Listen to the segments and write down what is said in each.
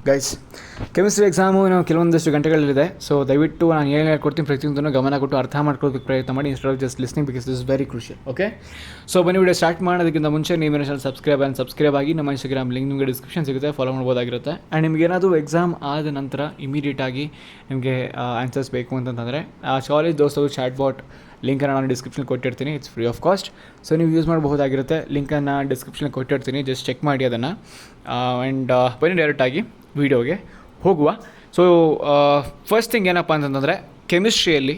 Guys, chemistry exam ನಾವು ಕೆಲವೊಂದಷ್ಟು ಗಂಟೆಗಳಲ್ಲಿದೆ. So ದಯವಿಟ್ಟು ನಾನು ಏನು ಹೇಳ್ಕೊಡ್ತೀನಿ ಪ್ರತಿಯೊಂದನ್ನು ಗಮನ ಕೊಟ್ಟು ಅರ್ಥ ಮಾಡ್ಕೊಳ್ಳೋದಕ್ಕೆ ಪ್ರಯತ್ನ ಮಾಡಿ, instead of just listening, because this is very crucial. Okay, so ಬನ್ನಿ ವಿಡಿಯೋ ಸ್ಟಾರ್ಟ್ ಮಾಡೋದಕ್ಕಿಂತ ಮುಂಚೆ ನೀವು ಚಾನಲ್ ಸಬ್ಸ್ಕ್ರೈಬ್ ಆಗಿ. ನಮ್ಮ ಇನ್ಸ್ಟಾಗ್ರಾಮ್ ಲಿಂಕ್ ನಿಮಗೆ ಡಿಸ್ಕ್ರಿಪ್ಷನ್ ಸಿಗುತ್ತೆ, ಫಾಲೋ ಮಾಡ್ಬೋದಾಗಿರುತ್ತೆ. ಆ್ಯಂಡ್ ನಿಮ್ಗೆ ಏನಾದರೂ ಎಕ್ಸಾಮ್ ಆದ ನಂತರ ಇಮಿಡಿಯೇಟಾಗಿ ನಿಮಗೆ ಆನ್ಸರ್ಸ್ ಬೇಕು ಅಂತಂದರೆ ಆ ಕಾಲೇಜ್ ದೋಸ್ತರು ಚಾಟ್ ಬಾಟ್ ಲಿಂಕನ್ನು ನಾನು ಡಿಸ್ಕ್ರಿಪ್ಷನ್ ಕೊಟ್ಟಿರ್ತೀನಿ. It's free of cost, so ನೀವು ಯೂಸ್ ಮಾಡಬಹುದಾಗಿರುತ್ತೆ. ಲಿಂಕನ್ನು ಡಿಸ್ಕ್ರಿಪ್ಷನ್ ಕೊಟ್ಟಿರ್ತೀನಿ, ಜಸ್ಟ್ ಚೆಕ್ ಮಾಡಿ ಅದನ್ನು. ಆ್ಯಂಡ್ ಬನ್ನಿ ಡೈರೆಕ್ಟಾಗಿ ವೀಡಿಯೋಗೆ ಹೋಗುವ. ಸೊ ಫಸ್ಟ್ ಥಿಂಗ್ ಏನಪ್ಪ ಅಂತಂದರೆ, ಕೆಮಿಸ್ಟ್ರಿಯಲ್ಲಿ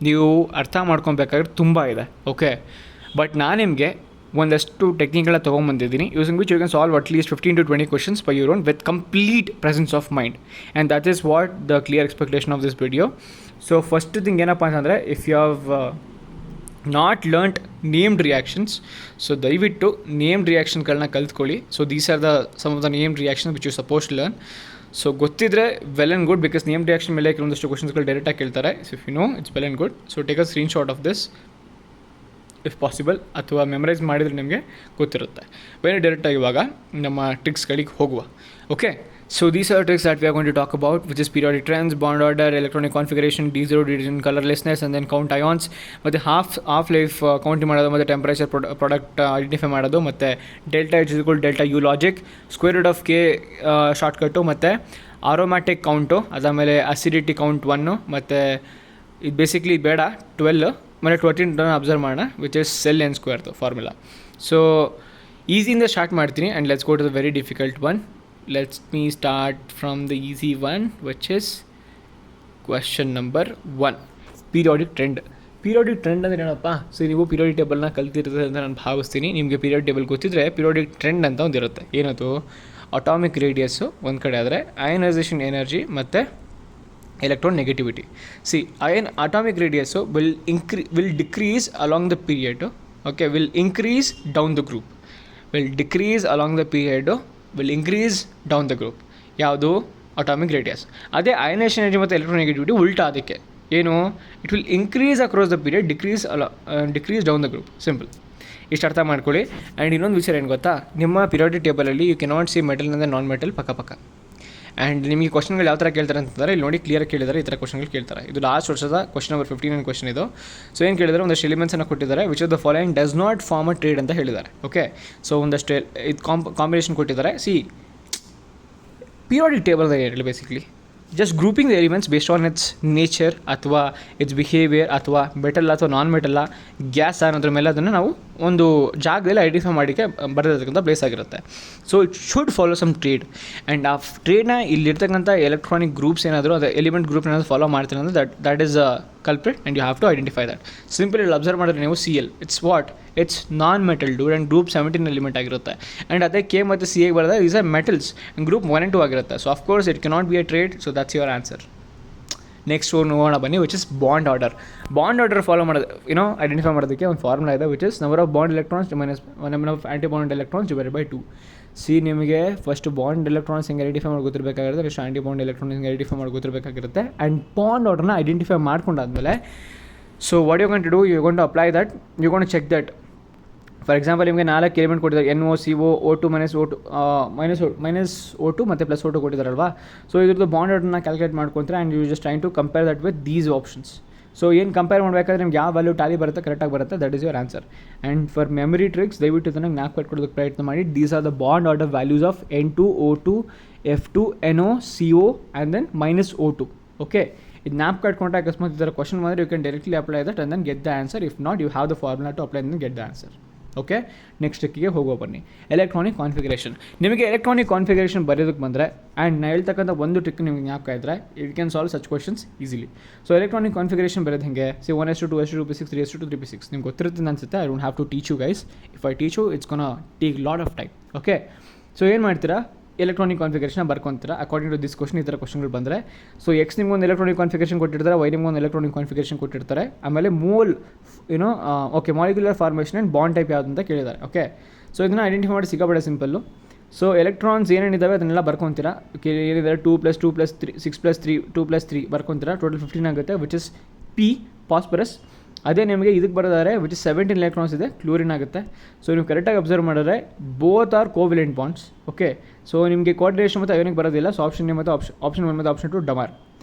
ನೀವು ಅರ್ಥ ಮಾಡ್ಕೊಬೇಕಾದ್ರೆ ತುಂಬ ಇದೆ. ಓಕೆ, ಬಟ್ ನಾನು ನಿಮಗೆ ಒಂದಷ್ಟು ಟೆಕ್ನಿಕ್ಗಳನ್ನ ತೊಗೊಂಬಂದಿದ್ದೀನಿ, using which you can solve at least 15 to 20 questions by your own with complete presence of mind. And that is what the clear expectation of this video. So first thing ಏನಪ್ಪ ಅಂತಂದರೆ, if you have not learned named reactions, so ದಯವಿಟ್ಟು named ರಿಯಾಕ್ಷನ್ಗಳನ್ನ ಕಲ್ತ್ಕೊಳ್ಳಿ. So these are the some of the named reaction which you suppose to learn. So ಗೊತ್ತಿದ್ದರೆ well and good, because name reaction ಮೇಲೆ ಕೆಲವೊಂದಷ್ಟು ಕ್ವಶನ್ಸ್ಗಳು ಡೈರೆಕ್ಟಾಗಿ ಕೇಳ್ತಾರೆ. So if you know, it's well and good. So take a screen shot of this if possible, ಅಥವಾ memorise ಮಾಡಿದರೆ ನಿಮಗೆ ಗೊತ್ತಿರುತ್ತೆ. ಬೇರೆ ಡೈರೆಕ್ಟಾಗಿ ಇವಾಗ ನಮ್ಮ ಟ್ರಿಕ್ಸ್ಗಳಿಗೆ ಹೋಗುವ. Okay, so these are tricks that we are going to talk about, which is periodic trends, bond order, electronic configuration, D0, D10, colorlessness, and then count ions, ಮತ್ತು ಹಾಫ್ ಲೈಫ್ ಕೌಂಟ್ ಮಾಡೋದು, ಮತ್ತು ಟೆಂಪರೇಚರ್ ಪ್ರಾಡಕ್ಟ್ ಐಡೆಂಟಿಫೈ ಮಾಡೋದು, ಮತ್ತು delta H = delta U ಲಾಜಿಕ್, square root of K shortcut, ಮತ್ತು aromatic count, ಅದಾದಮೇಲೆ acidity count 1, ಮತ್ತು ಇದು ಬೇಸಿಕ್ಲಿ ಬೇಡ 12 ಮತ್ತು 14 ಅಬ್ಸರ್ವ್ ಮಾಡೋಣ, ವಿಚ್ ಇಸ್ ಸೆಲ್ ಎನ್ ಸ್ಕ್ವೇರ್ದು ಫಾರ್ಮುಲಾ. ಸೊ ಈಸಿಯಿಂದ ಸ್ಟಾರ್ಟ್ ಮಾಡ್ತೀನಿ, and let's go to the very difficult one. Let me start from the easy one, which is question number 1. Periodic trend. Periodic trend ಅಂದರೆ ಏನಪ್ಪ? So ನೀವು periodic ಟೇಬಲ್ನ ಕಲ್ತಿರ್ತದೆ ಅಂತ ನಾನು ಭಾವಿಸ್ತೀನಿ. ನಿಮಗೆ ಪೀರಿಯಾಡಿಕ್ ಟೇಬಲ್ ಗೊತ್ತಿದ್ದರೆ ಪೀರಿಯಾಡಿಕ್ ಟ್ರೆಂಡ್ ಅಂತ ಒಂದಿರುತ್ತೆ. ಏನದು? ಅಟಾಮಿಕ್ ರೇಡಿಯಸ್ಸು ಒಂದು ಕಡೆ ಆದರೆ, ಅಯನೈಸೇಷನ್ ಎನರ್ಜಿ ಮತ್ತು electronegativity. Atomic radius will decrease along the period. Okay, will increase down the group. Will decrease along the period, will increase down the group. ಯಾವುದು? Atomic radius. ಅದೇ ionisation energy ಮತ್ತು electronegativity ಉಲ್ಟಾ ಅದಕ್ಕೆ. ಏನು? It will increase across the period, decrease down the group. Simple. ಇಷ್ಟು ಅರ್ಥ ಮಾಡ್ಕೊಳ್ಳಿ. And ಇನ್ನೊಂದು ವಿಚಾರ ಏನು ಗೊತ್ತಾ, ನಿಮ್ಮ ಪೀರಿಯಾಡಿಕ್ ಟೇಬಲಲ್ಲಿ ಯು ಕೆನಾಟ್ ಸಿ ಮೆಟಲ್ ಅಂದರೆ ನಾನ್ ಮೆಟಲ್ ಪಕ್ಕ. ಆ್ಯಂಡ್ ನಿಮಗೆ ಕ್ವಶನ್ಗಳು ಯಾವ ಥರ ಕೇಳ್ತಾರೆ ಅಂತಂದರೆ, ಇಲ್ಲಿ ನೋಡಿ ಕ್ಲಿಯರ್ ಕೇಳಿದ್ದಾರೆ, ಈ ಥರ ಕ್ವಶನ್ಗಳು ಕೇಳ್ತಾರೆ. ಇದು ಲಾಸ್ಟ್ ವರ್ಷದ ಕ್ವಶನ್ ನಂಬರ್ 15 ಕ್ವಶನ್ ಇದು. ಸೊ ಏನು ಕೇಳಿದರೆ, ಒಂದಷ್ಟು ಎಲಿಮೆಂಟ್ಸನ್ನು ಕೊಟ್ಟಿದ್ದಾರೆ, which of the following does not form a triad ಅಂತ ಹೇಳಿದ್ದಾರೆ. ಓಕೆ, ಸೊ ಒಂದಷ್ಟು ಇದು ಕಾಂಬಿನೇಷನ್ ಕೊಟ್ಟಿದ್ದಾರೆ. ಪೀರಿಯಾಡಿಕ್ ಟೇಬಲ್ ಹೇಳಿ basically just grouping the elements based on its nature, ಅಥವಾ ಇಟ್ಸ್ ಬಿಹೇವಿಯರ್, ಅಥವಾ ಮೆಟಲ್ ಅಥವಾ ನಾನ್ ಮೆಟಲ್ಲ, ಗ್ಯಾಸ್ ಅನ್ನೋದ್ರ ಮೇಲೆ ಅದನ್ನು ನಾವು ಒಂದು ಜಾಗದಲ್ಲಿ ಐಡೆಂಟಿಫೈ ಮಾಡೋಕ್ಕೆ ಬರೆದಿರ್ತಕ್ಕಂಥ ಪ್ಲೇಸ್ ಆಗಿರುತ್ತೆ. So it should follow some triad. And ಆ ಟ್ರೇಡ್ನ ಇಲ್ಲಿರ್ತಕ್ಕಂಥ ಎಲೆಕ್ಟ್ರಾನಿಕ್ ಗ್ರೂಪ್ಸ್ ಏನಾದರೂ, ಅದು ಎಲಿಮೆಂಟ್ ಗ್ರೂಪ್ ಏನಾದರೂ ಫಾಲೋ ಮಾಡ್ತೀನಿ ಅಂದರೆ that is a culprit, and you have to identify that. Simple ಇಲ್ಲಿ ಅಬ್ಸರ್ವ್ ಮಾಡಿದ್ರೆ ನೀವು CL, it's what? It's non metal dude, and group 17 element ಆಗಿರುತ್ತೆ. ಆ್ಯಂಡ್ ಅದೇ K ಮತ್ತು C ಬರೆದ is are metals, group 1 and 2 ಆಗಿರುತ್ತೆ. So of course it cannot be a triad. So that's your answer. Next ನೋಡೋಣ ಬನ್ನಿ, which is bond order. Bond order follow ಮಾಡೋದು, identify ಮಾಡೋದಕ್ಕೆ ಒಂದು ಫಾರ್ಮುಲಾ ಇದೆ, which is number of bond electrons minus number of anti bond electrons divided by 2. ನಿಮಗೆ first bond electrons ಹೆಂಗೆ identify ಮಾಡಿ ಗೊತ್ತಿರಬೇಕಾಗಿರುತ್ತೆ, ನೆಕ್ಸ್ಟ್ ಆ್ಯಂಟಿ ಬಾಂಡ್ ಎಲೆಕ್ಟ್ರಾನ್ಸ್ ಹೆಂಗೆ identify ಮಾಡಿ ಗೊತ್ತಿರಬೇಕಾಗಿರುತ್ತೆ. ಆ್ಯಂಡ್ ಬಾಂಡ್ ಆರ್ಡರ್ನ ಐಡೆಂಟಿಫೈ ಮಾಡ್ಕೊಂಡಾದ್ಮೇಲೆ, so what you going to do, you going to apply that, you going to check that. For example, ನಿಮಗೆ 4 ಎಲಿಮೆಂಟ್ ಕೊಟ್ಟಿದ್ದಾರೆ, NO, CO, O2 minus O2 ಮತ್ತು plus O2 ಕೊಟ್ಟಿದ್ದಾರಲ್ವಾ. So ಇದ್ರದ್ದು bond ಆರ್ಡರ್ನ calculate ಮಾಡ್ಕೊತಾರೆ, and you just try and to compare that with these options. So ಏನು compare ಮಾಡಬೇಕಾದ್ರೆ ನಿಮ್ಗೆ ಯಾವ ವ್ಯಾಲ್ಯೂ ಟ್ಯಾಲಿ ಬರುತ್ತೆ, ಕರೆಕ್ಟಾಗಿ ಬರುತ್ತೆ, that is your answer. And for memory tricks ದಯವಿಟ್ಟು ಇದನ್ನು ಜ್ಞಾಪಕ ಇಟ್ಕೊಳ್ಳೋದಕ್ಕೆ ಪ್ರಯತ್ನ ಮಾಡಿ. These are the bond order values of N2, O2, F2, NO, CO and then minus O2. Okay, ಇದು ಜ್ಞಾಪಕ ಇಟ್ಕೊಂಡ್ರೆ ಅಕಸ್ಮಾತ್ ಈ ಥರ ಕ್ವಶನ್ ಮಾಡಿದ್ರೆ you can directly apply that and then get the answer. If not, you have the formula to apply then get the answer. Okay, next ಟ್ರಿಕ್ಕಿಗೆ ಹೋಗೋ ಬನ್ನಿ. Electronic configuration. ನಿಮಗೆ ಎಲೆಕ್ಟ್ರಾನಿಕ್ ಕಾನ್ಫಿಗರೇಷನ್ ಬರೆಯೋದಕ್ಕೆ ಬಂದರೆ, ಆ್ಯಂಡ್ ನಾನು ಹೇಳ್ತಕ್ಕಂಥ ಒಂದು ಟ್ರಿಕ್ ನಿಮಗೆ ಜ್ಞಾಪಕ ಇದ್ದರೆ, it can solve such questions easily. So electronic configuration ಬರೋದು ಹೆಂಗೆ? 1s2 2s2 2p6 3s2 3p6. ನಿಮ್ಗೆ ಗೊತ್ತಿರುತ್ತೆ ಅನ್ಸುತ್ತೆ. I don't have to teach you guys. If I teach you, it's gonna take lot of time. Okay, so ಏನು ಮಾಡ್ತೀರಾ, electronic configuration ಬರ್ಕೊತೀರಾ according to this question. ಈ ಥರ ಕ್ವಶನ್ಗಳು ಬಂದರೆ, ಸೊ X ನಿಮ್ಗೊಂದು ಎಲೆಕ್ಟ್ರಾನಿಕ್ ಕಾನ್ಫಿಗರೇಷನ್ ಕೊಟ್ಟಿರ್ತಾರೆ, Y ನಿಮ್ಗೊಂದು ಎಲೆಕ್ಟ್ರಾನಿಕ್ ಕಾನ್ಫಿಗರೇಷನ್ ಕೊಟ್ಟಿರ್ತಾರೆ, ಆಮೇಲೆ molecular formation and bond type ಯಾವುದು ಅಂತ ಕೇಳಿದ್ದಾರೆ. ಓಕೆ, ಸೊ ಇದನ್ನು ಐಡೆಂಟಿಫೈ ಮಾಡಿ ಸಿಗಬೇಡ ಸಿಂಪಲ್ಲು. ಸೊ ಎಲೆಕ್ಟ್ರಾನ್ಸ್ ಏನೇನಿದ್ದಾವೆ ಅದನ್ನೆಲ್ಲ ಬರ್ಕೊತೀರಾ. ಏನಿದ್ದಾರೆ 2 + 2 + 3 6 + 3 2 + 3 ಬರ್ಕೊತೀರಾ. ಟೋಟಲ್ 15 ಆಗುತ್ತೆ, ವಿಚ್ ಇಸ್ P ಫಾಸ್ಫರಸ್, ಅದೇ ನಿಮಗೆ ಇದಕ್ಕೆ ಬರೋದಾದ್ರೆ ವಿಚ್ 17 ಎಲೆಕ್ಟ್ರಾನ್ಸ್ ಇದೆ, ಕ್ಲೋರಿನ್ ಆಗುತ್ತೆ. ಸೊ ನೀವು ಕರೆಕ್ಟಾಗಿ ಅಬ್ಸರ್ವ್ ಮಾಡಿದ್ರೆ both are covalent bonds. Okay, so ನಿಮಗೆ ಕೋಆರ್ಡಿನೇಷನ್ ಮತ್ತು ಅಯೋನಿಕ್ ಬರೋದಿಲ್ಲ. ಸೊ ಆಪ್ಷನ್ ಎ ಮತ್ತು ಆಪ್ಷನ್ 1 ಮತ್ತು ಆಪ್ಷನ್ 2 ಡಮಾರ್.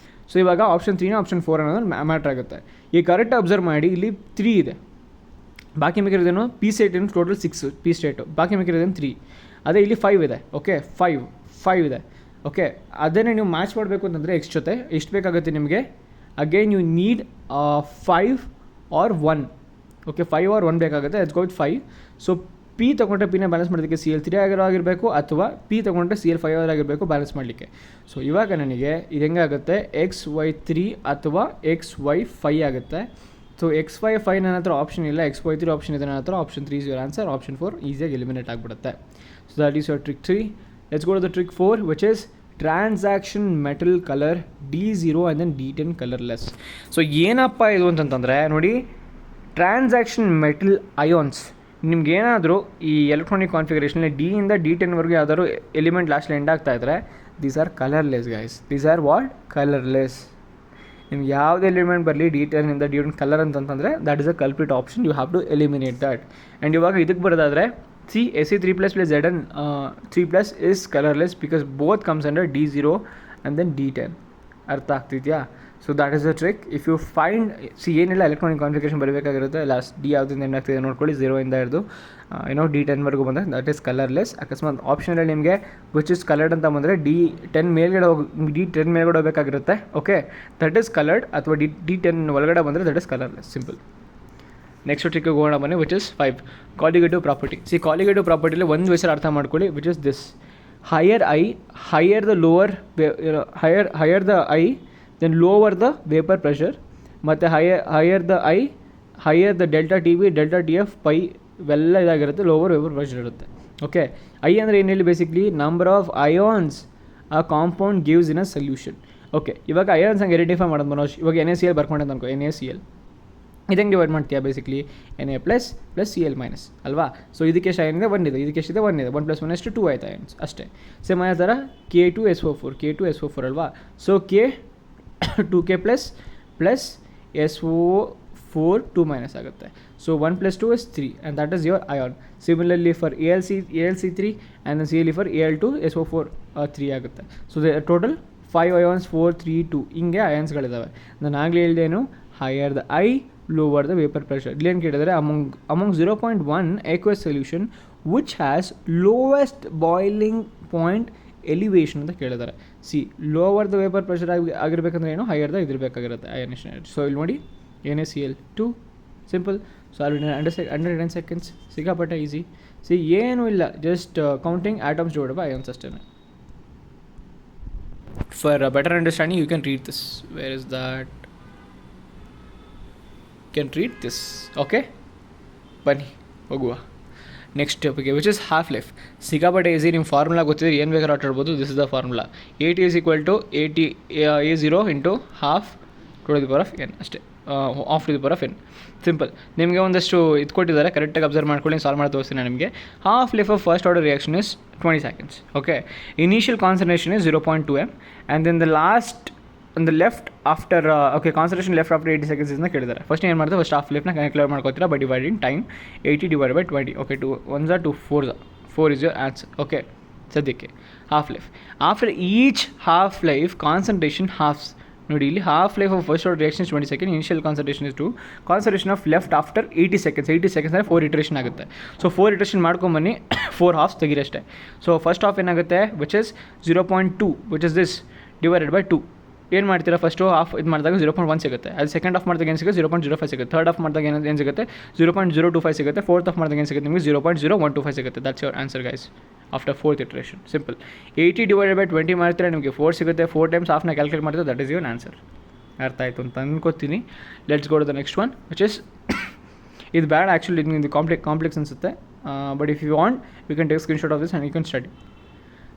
ಸೊ ಇವಾಗ ಆಪ್ಷನ್ 3 ಆಪ್ಷನ್ 4 ಅನ್ನೋದು ಮ್ಯಾಟ್ರ್ ಆಗುತ್ತೆ. ಈಗ ಕರೆಕ್ಟಾಗಿ ಅಬ್ಸರ್ವ್ ಮಾಡಿ, ಇಲ್ಲಿ 3 ಇದೆ, ಬಾಕಿ ಮಿಕ್ಕಿರೋದೇನು ಪಿ ಸ್ಟೇಟ್ ಏನು ಟೋಟಲ್ 6 ಪಿ ಸ್ಟೇಟು, ಬಾಕಿ ಮಿಕ್ಕಿರೋದೇನು 3. ಅದೇ ಇಲ್ಲಿ 5 ಇದೆ. ಓಕೆ, 5 ಇದೆ. ಓಕೆ, ಅದನ್ನೇ ನೀವು ಮ್ಯಾಚ್ ಮಾಡಬೇಕು ಅಂತಂದರೆ ಎಕ್ಸ್ ಜೊತೆ ಎಷ್ಟು ಬೇಕಾಗುತ್ತೆ ನಿಮಗೆ? Again you need 5 or 1. Okay, 5 or 1 ಬೇಕಾಗುತ್ತೆ. It's go with 5. So P ತೊಗೊಂಡ್ರೆ ಪಿನ ಬ್ಯಾಲೆನ್ಸ್ ಮಾಡೋದಕ್ಕೆ CL3 ಆಗಿರಬೇಕು, ಅಥವಾ ಪಿ ತೊಗೊಂಡ್ರೆ CL5 ಆಗಿರಬೇಕು ಬ್ಯಾಲೆನ್ಸ್ ಮಾಡಲಿಕ್ಕೆ. ಸೊ ಇವಾಗ ನನಗೆ ಇದು ಹೆಂಗಾಗುತ್ತೆ, XY3 ಅಥವಾ XY5 ಆಗುತ್ತೆ. ಸೊ XY5 ನನ್ನ ಹತ್ರ ಆಪ್ಷನ್ ಇಲ್ಲ, XY3 ಆಪ್ಷನ್ ಇದೆ ನನ್ನ ಹತ್ರ. Option 3 is your answer. Option 4 ಈಸಿಯಾಗಿ ಎಲಿಮಿನೇಟ್ ಆಗಿಬಿಡುತ್ತೆ. So that is your trick 3. Let's go to the trick 4, which is transaction metal colour D0 and then D10 colourless. So ಏನಪ್ಪ ಇದು ಅಂತಂತಂದರೆ ನೋಡಿ, ಟ್ರಾನ್ಸಾಕ್ಷನ್ ಮೆಟಲ್ ಅಯೋನ್ಸ್ ನಿಮ್ಗೇನಾದರೂ ಈ ಎಲೆಕ್ಟ್ರಾನಿಕ್ ಕಾನ್ಫಿಗರೇಷನಲ್ಲಿ ಡಿಯಿಂದ D10ವರೆಗೂ ಯಾವ್ದಾದ್ರು element ಲಾಸ್ಟಲ್ಲಿ ಎಂಡ್ ಆಗ್ತಾ ಇದ್ದರೆ these are colourless guys. These are what? Colourless. ನಿಮ್ಗೆ ಯಾವುದೇ ಎಲಿಮೆಂಟ್ ಬರಲಿ D10ಇಂದ D10 ಕಲರ್ ಅಂತಂತಂದರೆ that is a culprit option. You have to eliminate that. And ಇವಾಗ ಇದಕ್ಕೆ ಬರೋದಾದರೆ Fe3 plus Zn 3 plus is colorless because both comes under D0 and then D10. ಅರ್ಥ ಆಗ್ತಿದೆಯಾ? So that is the trick. If you find ಏನಿಲ್ಲ electronic configuration ಬರಬೇಕಾಗಿರುತ್ತೆ. Last D ಯಾವುದಿಂದ end ಆಗ್ತಿದೆ ನೋಡ್ಕೊಳ್ಳಿ, 0ಇಂದ ಹಿಡಿದು D10ವರೆಗೂ ಬಂದರೆ ದಟ್ ಈಸ್ ಕಲರ್ಲೆಸ್. ಅಕಸ್ಮಾತ್ ಆಪ್ಷನಲ್ಲಿ ನಿಮಗೆ ವಿಚ್ ಇಸ್ ಕಲರ್ಡ್ ಅಂತ ಬಂದರೆ D10 ಮೇಲ್ಗಡೆ D10 ಮೇಲ್ಗಡೆ ಹೋಗಬೇಕಾಗಿರುತ್ತೆ. Okay, that is coloured. ಅಥವಾ D10 ಒಳಗಡೆ ಬಂದರೆ that is colourless. Simple. Next ಟ್ರಿಕ್ಗೆ ಹೋಗೋಣ ಬನ್ನಿ, which is 5 colligative property. Colligative ಪ್ರಾಪರ್ಟಿಲಿ ಒಂದು ವಿಷಯ ಅರ್ಥ ಮಾಡ್ಕೊಳ್ಳಿ, which is this: higher i, higher the lower, higher the i then lower the vapour pressure, ಮತ್ತು higher the i, higher the delta T V, delta T F, pi ಇವೆಲ್ಲ ಇದಾಗಿರುತ್ತೆ, lower vapour pressure ಇರುತ್ತೆ. Okay, i ಅಂದರೆ ಏನು ಹೇಳಿ, basically number of ions ಆ compound gives in a solution. Okay, ಇವಾಗ ions ಹಂಗೆ ಐಡೆಂಟಿಫೈ ಮಾಡೋದು ಮನೋಜ್. ಇವಾಗ NaCl ಬರ್ಕೊಂಡೆ ಅನ್ಕೋ, NaCl ಇದಂಗೆ ಡಿವೈಡ್ ಮಾಡ್ತೀಯಾ basically Na plus Cl minus ಅಲ್ವಾ. ಸೊ ಇದಕ್ಕೆ ಎಷ್ಟು ಅಯನ್ ಇದೆ? 1 ಇದೆ. ಇದಕ್ಕೆ ಎಷ್ಟಿದೆ? 1 ಇದೆ. 1 + 1 ಎಷ್ಟು? 2 ಆಯ್ತು ಅಯನ್ಸ್ ಅಷ್ಟೇ. ಸೇಮ್ ಅದೇ ಥರ K2SO4 ಅಲ್ವಾ. So K2K plus SO4 2 minus ಆಗುತ್ತೆ. So 1 + 2 is 3 and that is your ion. Similarly for AlC3 and then CL for Al2SO4 3 ಆಗುತ್ತೆ. ಸೊ ಟೋಟಲ್ 5 ಅಯಾನ್ಸ್, 4 3 2 ಹಿಂಗೆ ಅಯಾನ್ಸ್ಗಳಿದ್ದಾವೆ. ನಾನು ಆಗಲೇ ಹೇಳ್ದೇನು, higher the i, lower the vapor pressure. ಇಲ್ಲಿ ಏನು ಕೇಳಿದರೆ, among 0.1 aqueous solution which has lowest boiling point elevation ಅಂತ ಕೇಳಿದ್ದಾರೆ. ಲೋವರ್ ದ ವೇಪರ್ ಪ್ರೆಷರ್ ಆಗಿರಬೇಕಂದ್ರೆ ಏನು, ಹೈಯರ್ ದ ಇದಿರಬೇಕಾಗಿರುತ್ತೆ ಅಯನೇಷನ್. ಸೊ ಇಲ್ಲಿ ನೋಡಿ NaCl2 simple. So under 10 seconds, ಸಿಕ್ಕಾಪಟ್ಟೆ ಈಸಿ. ಏನೂ ಇಲ್ಲ, just counting atoms divided by ions ಅಷ್ಟೇ. For better understanding you can read this. Where is that? can read this. Okay, ಬನ್ನಿ ಹೋಗುವ ನೆಕ್ಸ್ಟ್ ಟಾಪಿಕ್ಗೆ, ವಿಚ್ ಇಸ್ ಹಾಫ್ ಲೈಫ್. ಸಿಕ್ಕಾಪಟ್ಟೆ easy. ನಿಮ್ಮ formula ಗೊತ್ತಿದ್ರೆ ಏನು ಬೇಕಾದ್ರೂ ಆಟಾಡ್ಬೋದು. This is the formula. AT is equal to A0 into half to the power of n ಅಷ್ಟೇ, half to the power of n. Simple. ನಿಮಗೆ ಒಂದಷ್ಟು ಇದು ಕೊಟ್ಟಿದ್ದಾರೆ, ಕರೆಕ್ಟಾಗಿ ಅಬ್ಸರ್ವ್ ಮಾಡ್ಕೊಳ್ಳಿ, ಸಾಲ್ವ್ ಮಾಡಿ ತೋರಿಸ್ತೀನಿ ನಾನು ನಿಮಗೆ. Half life of first order reaction is 20 seconds. Okay, initial concentration is 0.2 m and then the last on the left after concentration left after 80 seconds ಇದನ್ನ ಕೇಳಿದ್ದಾರೆ. ಫಸ್ಟ್ ಏನು ಮಾಡ್ತಾರೆ, ಫಸ್ಟ್ ಹಾಫ್ ಲೈಫ್ನ ಕ್ಯಾಲ್ಕುಲೇಟ್ ಮಾಡ್ಕೋತೀರಾ by dividing time. 80 divided by 20. Okay, 2 1s are 2 4 is your answer. Okay, ಸದ್ಯಕ್ಕೆ half life. After each half life concentration halves. ನೋಡಿ ಇಲ್ಲಿ half life of first order reaction 20 seconds, initial concentration is 2, concentration of left after 80 seconds. 80 seconds ಅಂದರೆ 4 iteration ಆಗುತ್ತೆ. So 4 iteration ಮಾಡ್ಕೊಂಬನ್ನಿ, 4 halves ತೆಗೀರಷ್ಟೇ. So first half ಏನಾಗುತ್ತೆ, which is 0.2 which is this divided by 2. ಏನು ಮಾಡ್ತೀರಾ, first half ಇದು ಮಾಡಿದಾಗ 0.1 ಸಿಗುತ್ತೆ. ಅದು ಸೆಕೆಂಡ್ ಹಾಫ್ ಮಾಡಿದಾಗ ಏನು ಸಿಗುತ್ತೆ, 0.05 ಸಿಗುತ್ತೆ. ಥರ್ಡ್ ಹಾಫ್ ಮಾಡಿದಾಗ ಏನು ಸಿಗುತ್ತೆ, 0.025 ಸಿಗುತ್ತೆ. ಫೋರ್ತ್ ಹಾಫ್ ಮಾಡಿದಾಗ ಏನು ಸಿಗುತ್ತೆ ನಿಮಗೆ, 0.0125 ಸಿಗುತ್ತೆ. That's your answer guys after fourth iteration. Simple. 80 divided by 20 ಮಾಡ್ತೀರಾ, ನಿಮಗೆ 4 ಸಿಗುತ್ತೆ. 4 times ಹಾಫ್ನ ಕ್ಯಾಲ್ಕುಲೇಟ್ ಮಾಡ್ತೀರಾ, ದಟ್ ಈಸ್ ಯುವರ್ ಆನ್ಸರ್. ಅರ್ಥ ಆಯಿತು ಅಂತ ಅಂದ್ಕೋತೀನಿ. Let's go to the next one, which is ಇದು ಬ್ಯಾಡ್ ಆ್ಯಕ್ಚುಲಿ, ಇದು ಕಾಂಪ್ಲೆಕ್ಸ್ ಅನಿಸುತ್ತೆ. But if you want you can take screenshot of this and you can study.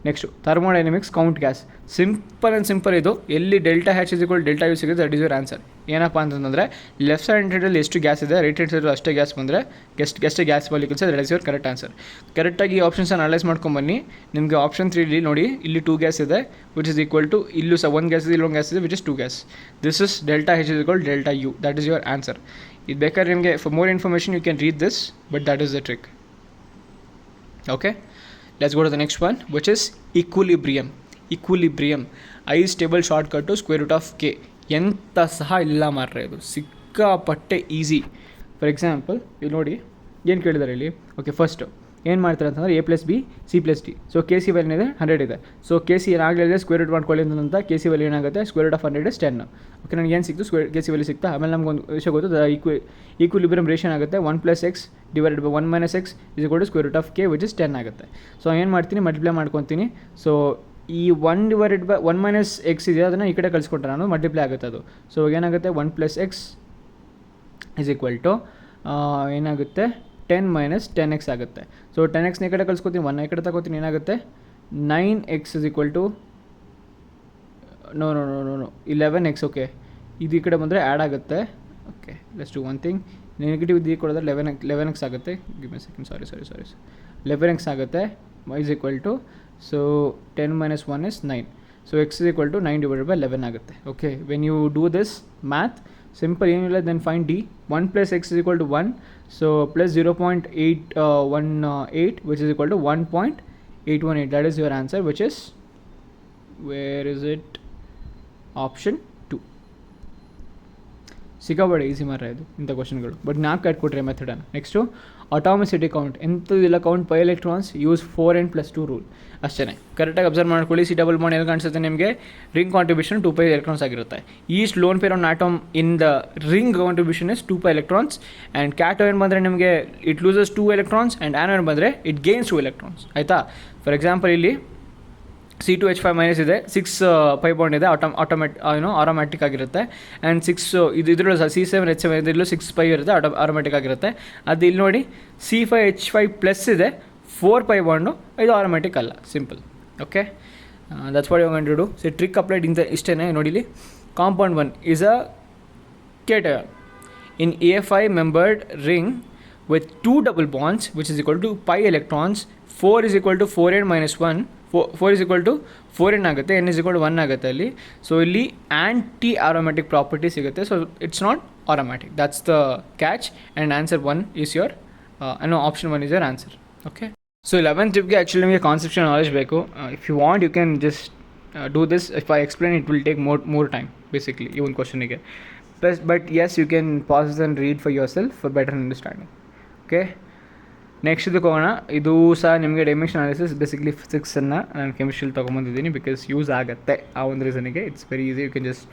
Next thermodynamics count gas. Simple ಇದು. ಎಲ್ಲಿ delta H is equal delta U ಸಿಗುತ್ತೆ, that is your answer. ಏನಪ್ಪ ಅಂತಂದರೆ left ಸೈಡಲ್ಲಿ ಎಷ್ಟು gas ಇದೆ, right hand side ಅಷ್ಟೇ gas ಬಂದರೆ ಎಷ್ಟೇ gas molecules, that is your correct answer. ಕರೆಕ್ಟಾಗಿ ಈ ಆಪ್ಷನ್ಸ್ ಅನಲೈಸ್ ಮಾಡ್ಕೊಂಬನ್ನಿ. ನಿಮಗೆ ಆಪ್ಷನ್ 3 ನೋಡಿ, ಇಲ್ಲಿ 2 ಗ್ಯಾಸ್ ಇದೆ ವಿಚ್ ಇಸ್ ಈಕ್ವಲ್ ಟು, ಇಲ್ಲೂ ಸಹ 1 ಗ್ಯಾಸ್ ಇದೆ, ಇಲ್ಲೊಂದು ಗ್ಯಾಸ್ ಇದೆ which is 2 gas. This is delta H is equal delta U, that is your answer. ಇದು ಬೇಕಾದ್ರೆ ನಿಮಗೆ for more information you can read this, but that is the trick. Okay, let's go to the next one which is equilibrium. I stable shortcut square root of K. ಎಂತ ಸಹ ಇಲ್ಲ ಮಾರ್ರೆ, ಇದು ಸಿಕ್ಕಾಪಟ್ಟೆ easy. For example ಇಲ್ಲಿ ನೋಡಿ ಏನು ಕೇಳಿದ್ದಾರೆ ಇಲ್ಲಿ. ಓಕೆ, ಫಸ್ಟು ಏನು ಮಾಡ್ತಾರೆ ಅಂತಂದರೆ A+B C+D. So K C value ಏನಿದೆ 100 ಇದೆ. ಸೊ ಕೆ ಸಿ ಏನಾಗಲಿದೆ ಸ್ಕ್ವೇರ್ ರೂಟ್ ಮಾಡ್ಕೊಳ್ಳಿ ಅಂತ ಕೆ ಸಿ ವ್ಯಾಲ್ಯೂ ಏನಾಗುತ್ತೆ square root of 100 is 10. Okay, ನನಗೆ ಏನು ಸಿಕ್ತು ಕೆ ಸಿ ವ್ಯಾಲ್ಯೂ ಸಿಕ್ತಾ. ಆಮೇಲೆ ನಮ್ಗೆ ಒಂದು ವಿಷಯ ಗೊತ್ತು, ಈಕ್ವಿಲಿಬ್ರಿಯಮ್ ರೇಷನ್ ಆಗುತ್ತೆ 1+x divided by 1 - x is equal to square root of K which is 10 ಆಗುತ್ತೆ. ಸೊ ಏನು ಮಾಡ್ತೀನಿ, ಮಲ್ಟಿಪ್ಲೈ ಮಾಡ್ಕೊತೀನಿ. ಸೊ ಈ 1 ಡಿವೈಡೆಡ್ ಬೈ 1 - x ಇದೆ, ಅದನ್ನು ಈ ಕಡೆ ಕಳಿಸ್ಕೊಟ್ರೆ ನಾನು ಮಲ್ಟಿಪ್ಲೈ ಆಗುತ್ತೆ ಅದು. ಸೊ ಏನಾಗುತ್ತೆ 1+x ಇಸ್ ಈಕ್ವಲ್ ಟು ಏನಾಗುತ್ತೆ 10 - 10x ಆಗುತ್ತೆ. ಸೊ 10x ಈ ಕಡೆ ಕಳಿಸ್ಕೊತೀನಿ, 1 ಈ ಕಡೆ ತಗೋತೀನಿ, ಏನಾಗುತ್ತೆ 9x is equal to no 11x. Okay, ಇದು ಈ ಕಡೆ ಬಂದರೆ ಆ್ಯಡ್ ಆಗುತ್ತೆ. Okay, let's do one thing. Negative ಇದು ಕೊಡೋದ್ರೆ 11x ಆಗುತ್ತೆ. Give me second, sorry 11x ಆಗುತ್ತೆ is equal to, so 10 - 1 is 9. So x is equal to 9 divided by 11 ಆಗುತ್ತೆ. Okay, when you do this math simple ಏನಿಲ್ಲ, then find D. 1+x is equal to 1, so plus 0.818 which is equal to 1.818. That is your answer which is, where is it, option 2. ಸಿಕ್ಕಾಪಟ್ಟೆ easy ಮಾರ ಇದು ಇಂಥ ಕ್ವಶನ್ಗಳು, but 4 ಕೊಟ್ಟರೆ ಮೆಥಡನ್ನು. Next atomicity count. ಎಂಥದಿಲ್ಲ count pi electrons, use 4n+2 rule ಅಷ್ಟೇ. ಕರೆಕ್ಟಾಗಿ observe ಮಾಡ್ಕೊಳ್ಳಿ. ಸಿ ಡಬಲ್ ಬಾಂಡ್ ಏನು ಕಾಣಿಸುತ್ತೆ ನಿಮಗೆ, ರಿಂಗ್ ಕಾಂಟ್ರಿಬ್ಯೂಷನ್ 2 ಪೈ ಎಲೆಕ್ಟ್ರಾನ್ಸ್ ಆಗಿರುತ್ತೆ. East lone pair on atom in the ring contribution is 2 pi electrons. And cation ಬಂದರೆ ನಿಮಗೆ it loses 2 electrons, and anion ಬಂದರೆ ಇಟ್ ಗೇನ್ಸ್ 2 ಎಲೆಕ್ಟ್ರಾನ್ಸ್. ಆಯಿತಾ. ಫಾರ್ ಎಕ್ಸಾಂಪಲ್ ಇಲ್ಲಿ C2H5- ಇದೆ, 6 ಪೈ ಬಾಂಡ್ ಇದೆ, automatic ಆಗಿರುತ್ತೆ. ಆ್ಯಂಡ್ 6 ಇದರಲ್ಲೂ ಸಹ C7H7 ಇದರಲ್ಲೂ 6 ಪೈ ಇರುತ್ತೆ, ಆಟೋಮ್ಯಾಟಿಕ್ ಆಗಿರುತ್ತೆ. ಅದು ಇಲ್ಲಿ ನೋಡಿ C5H5+ ಇದೆ, 4 ಪೈ ಬಾಂಡು, ಇದು ಆಟೋಮ್ಯಾಟಿಕ್ ಅಲ್ಲ, simple. Okay, that's what you going to do. So trick applied ಇಂತ ಇಷ್ಟೇ ನೋಡಿ. ಇಲ್ಲಿ compound 1 is a cation in A5 membered ring with 2 double bonds which is equal to pi electrons. 4 is equal to 4n - 1, 4 is equal to 4n ಆಗುತ್ತೆ, n is equal to 1 ಆಗುತ್ತೆ ಅಲ್ಲಿ. ಸೊ ಇಲ್ಲಿ anti aromatic property ಸಿಗುತ್ತೆ. So it's not aromatic, that's the catch. And answer 1 is your option 1 is your answer. Okay, so 11th ಟ್ರಿಪ್ಗೆ actually ನಿಮಗೆ conception knowledge ಬೇಕು. If you want you can just do this. If I explain it will take more time basically ಈ ಒಂದು ಕ್ವಶನಿಗೆ. But yes, you can pass and read for yourself for better understanding. Okay, next ಇದಕ್ಕೆ ಹೋಗೋಣ. ಇದು ಸಹ ನಿಮಗೆ dimension analysis basically ಫಿಸಿಕ್ಸನ್ನು ನಾನು ಕೆಮಿಸ್ಟ್ರಿಯಲ್ಲಿ ತೊಗೊಂಬಂದಿದ್ದೀನಿ because use ಆಗುತ್ತೆ ಆ ಒಂದು ರೀಸನಿಗೆ. It's very easy, you can just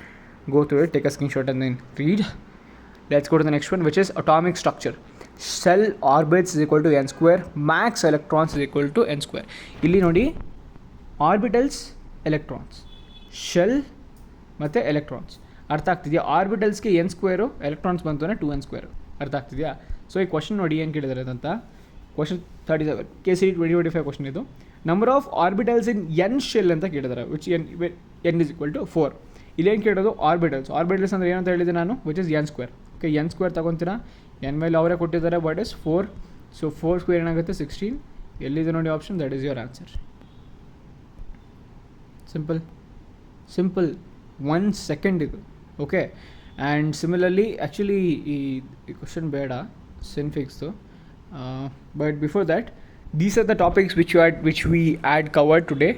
go through it, take a screen shot and then read. Let's go to the next one which is atomic structure. Shell orbits is equal to n², max electrons is equal to n². ಇಲ್ಲಿ ನೋಡಿ orbitals, electrons, shell ಮತ್ತು electrons. ಅರ್ಥ ಆಗ್ತಿದೆಯಾ? ಆರ್ಬಿಟಲ್ಸ್ಗೆ n², electrons ಬಂತು ಅಂದರೆ 2n². ಅರ್ಥ ಆಗ್ತಿದೆಯಾ? So ಈ ಕ್ವಶನ್ ನೋಡಿ ಏನು ಕೇಳಿದ್ದಾರೆ ಅಂತ. ಕ್ವಶನ್ 37 KCET 2025 ಕ್ವಶನ್ ಇದು. Number of orbitals in N shell ಅಂತ ಕೇಳಿದ್ದಾರೆ which n is equal to 4. ಇಲ್ಲೇನು ಕೇಳೋದು ಆರ್ಬಿಟಲ್ಸ್. ಆರ್ಬಿಟಲ್ಸ್ ಅಂದರೆ ಏನಂತ ಹೇಳಿದೆ ನಾನು, which is n². Okay, n² ತೊಗೊತೀರಾ, n ಮೇಲೆ ಅವರೇ ಕೊಟ್ಟಿದ್ದಾರೆ, ಬಟ್ ಇಸ್ 4. ಸೊ 4² ಏನಾಗುತ್ತೆ 16. ಎಲ್ಲಿದೆ ನೋಡಿ option, that is your answer. Simple 1 second ಇದು. ಓಕೆ, ಆ್ಯಂಡ್ ಸಿಮಿಲರ್ಲಿ ಆ್ಯಕ್ಚುಲಿ ಈ ಕ್ವಶನ್ ಬೇಡ ಸಿನ್ಫಿಕ್ಸ್ದು, but before that these are the topics which we had covered today.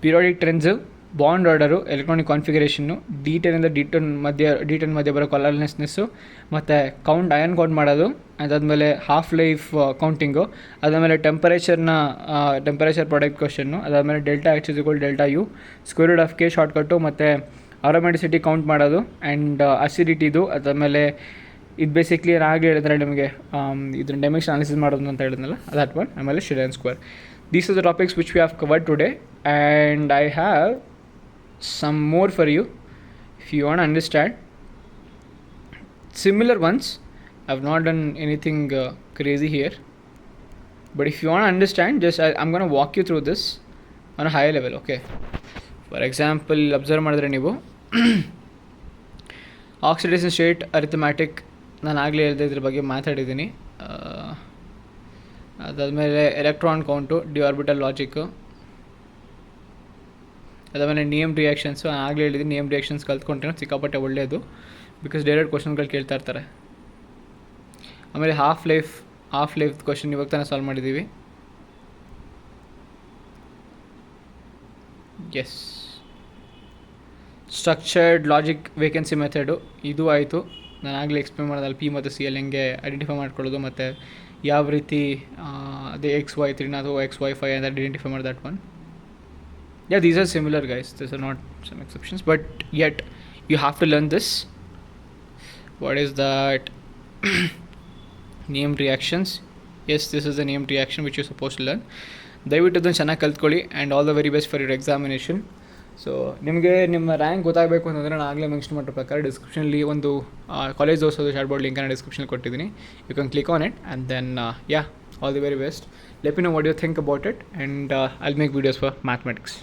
Periodic trends, bond order, electronic ಕಾನ್ಫಿಗರೇಷನ್ನು, D10 D10 ಮಧ್ಯೆ ಬರೋ ಕಲರ್ಲೆಸ್ನೆಸ್ಸು, ಮತ್ತು iron count ಮಾಡೋದು, ಅದಾದಮೇಲೆ ಹಾಫ್ ಲೈಫ್ ಕೌಂಟಿಂಗು, ಅದಾದಮೇಲೆ ಟೆಂಪರೇಚರ್ ಪ್ರಾಡಕ್ಟ್ ಕ್ವಶನ್ನು, ಅದಾದಮೇಲೆ delta H is equal delta U, square root of K shortcut, ಮತ್ತು aromaticity count ಮಾಡೋದು, ಆ್ಯಂಡ್ ಅಸಿಡಿಟಿದು. ಅದಾದಮೇಲೆ ಇದು ಬೇಸಿಕ್ಲಿ ನಾನು ಹೇಳಿದ್ರೆ ನಿಮಗೆ ಇದನ್ನ ಡೈಮೆನ್ಷನ್ ಅನಾಲಿಸಿಸ್ ಮಾಡೋದು ಅಂತ ಹೇಳಿದ್ನಲ್ಲ, ದಟ್ ಒನ್. ಆಮೇಲೆ shell n². These are the topics which we have covered today, and I have some more for you if you want to understand similar ones. I've not done anything crazy here, but if you want to understand, just I'm going to walk you through this on high level. Okay, for example observe ಮಾಡಿದ್ರೆ ನೀವು oxidation state ಅರಿಥಮ್ಯಾಟಿಕ್ ನಾನು ಆಗಲೇ ಹೇಳಿದೆ, ಇದ್ರ ಬಗ್ಗೆ ಮಾತಾಡಿದ್ದೀನಿ. ಅದಾದಮೇಲೆ electron count, D orbital logic, ಅದಾದಮೇಲೆ ನಿಯಮ್ ರಿಯಾಕ್ಷನ್ಸು. ನಾನು ಆಗಲೇ ಹೇಳಿದ್ದೀನಿ, ನಿಯಮ್ ರಿಯಾಕ್ಷನ್ಸ್ ಕಲ್ತ್ಕೊಂಡ್ರೆ ಸಿಕ್ಕಾಪಟ್ಟೆ ಒಳ್ಳೆಯದು, ಬಿಕಾಸ್ ಡೈರೆಕ್ಟ್ ಕ್ವಶನ್ಗಳು ಕೇಳ್ತಾ ಇರ್ತಾರೆ. ಆಮೇಲೆ ಹಾಫ್ ಲೈಫ್ ಕ್ವಶನ್ ಇವಾಗ ತಾನೇ ಸಾಲ್ವ್ ಮಾಡಿದ್ದೀವಿ. Yes, structured logic vacancy method ಇದು ಆಯಿತು. ನಾನು ಆಗಲೇ ಎಕ್ಸ್ಪ್ಲೇನ್ ಮಾಡೋದಲ್ಲಿ ಪಿ ಮತ್ತು ಸಿ ಎಲ್ ಹೆಂಗೆ ಐಡೆಂಟಿಫೈ ಮಾಡ್ಕೊಳ್ಳೋದು ಮತ್ತು ಯಾವ ರೀತಿ ಅದೇ XY3 ಅಥವಾ XY5 ಅಂತ ಐಡೆಂಟಿಫೈ ಮಾಡಿ that one. Yeah, these are similar, guys. These are not some exceptions, but yet you have to learn this. What is that? Named reactions. Yes, this is the named reaction which you're supposed to learn. ದಯವಿಟ್ಟು ಅದನ್ನು ಚೆನ್ನಾಗಿ ಕಲ್ತ್ಕೊಳ್ಳಿ and all the very best for your examination. So ನಿಮಗೆ ನಿಮ್ಮ rank ಗೊತ್ತಾಗಬೇಕು ಅಂತಂದರೆ ನಾನು ಆಗಲೇ ಮೆನ್ಷನ್ ಮಾಡಿರೋ ಪ್ರಕಾರ ಡಿಸ್ಕ್ರಿಪ್ಷನಲ್ಲಿ ಒಂದು ಕಾಲೇಜ್ ದೋಸೋದು ಶಾರ್ಟ್ ಬೋರ್ಡ್ ಲಿಂಕನ್ನು ಡಿಸ್ಕ್ರಿಪ್ಷನಲ್ಲಿ ಕೊಟ್ಟಿದ್ದೀನಿ. You can click on it and then all the very best. Let me know what you think about it, and I'll make videos for mathematics.